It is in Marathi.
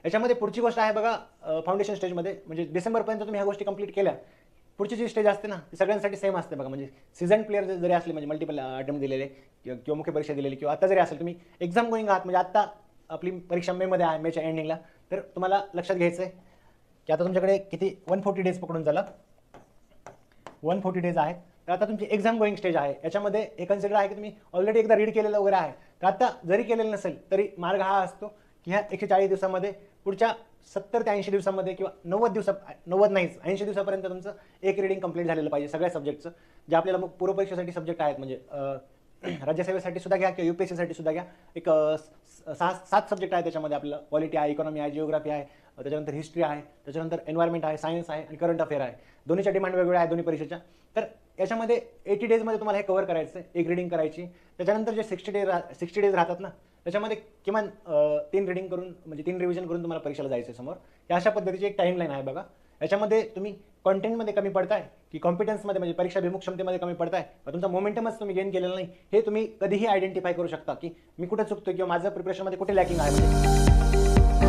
याच्यामध्ये पुढची गोष्ट आहे बघा, फाउंडेशन स्टेजमध्ये म्हणजे डिसेंबरपर्यंत तुम्ही ह्या गोष्टी कंप्लीट केल्या, पुढची जी स्टेज असते ना ती सगळ्यांसाठी सेम असते बघा. म्हणजे सीझन प्लेअर जरी असले, म्हणजे मल्टिपल अटेम्प्ट दिलेले किंवा मुख्य परीक्षा दिलेली, किंवा आता जरी असेल तुम्ही एक्झाम गोईंग आहात, म्हणजे आता आपली परीक्षा मेमध्ये आहे, मेच्या एंडिंगला, तर तुम्हाला लक्षात घ्यायचं आहे की आता तुमच्याकडे किती 140 डेज पकडून झाला, 140 डेज आहेत. तर आता तुमची एक्झाम गोईंग स्टेज आहे. याच्यामध्ये हे कन्सिडर आहे की तुम्ही ऑलरेडी एकदा रीड केलेलं वगैरे आहे. तर आता जरी केलेलं नसेल तरी मार्ग हा असतो की ह्या 140 दिवसामध्ये पुढच्या 70 ते 80 दिवसामध्ये किंवा 90 दिवसात, 90 नाहीच 80 दिवसापर्यंत तुमचं एक रीडिंग कंप्लीट झालेलं पाहिजे सगळ्या सब्जेक्टचं, जे आपल्याला मग पूर्वपरीक्षेसाठी सब्जेक्ट आहेत. म्हणजे राज्यसेवेसाठी सुद्धा घ्या किंवा UPSCसाठी सुद्धा घ्या. एक 6-7 सब्जेक्ट आहेत त्याच्यामध्ये. आपल्याला पॉलिटी आहे, इकॉनॉमी आहे, जिओग्राफी आहे, त्याच्यानंतर हिस्ट्री आहे, त्याच्यानंतर एन्व्हायरमेंट आहे, सायन्स आहे आणि करंट अफेअर आहे. दोन्हीच्या डिमांड वेगवेगळ्या आहेत दोन्ही परीक्षेच्या. तर याच्यामध्ये 80 डेजमध्ये तुम्हाला हे कव्हर करायचं आहे, एक रीडिंग करायची. त्याच्यानंतर जे 60 डेज राहतात ना, त्याच्यामध्ये किमान 3 रीडिंग करून, म्हणजे 3 रिव्हिजन करून तुम्हाला परीक्षेला जायचं आहे समोर. या अशा पद्धतीची एक टाईमलाईन आहे बघा. याच्यामध्ये तुम्ही कॉन्टेंटमध्ये कमी पडताय की कॉम्पिटन्समध्ये, म्हणजे परीक्षा भिमुख क्षमतेमध्ये कमी पडताय, तुमचा मोमेंटमच तुम्ही गेन केलेला नाही, हे तुम्ही कधीही आयडेंटिफाय करू शकता की मी कुठे चुकतोय किंवा माझं प्रिपरेशनमध्ये कुठे लॅकिंग आहे. म्हणजे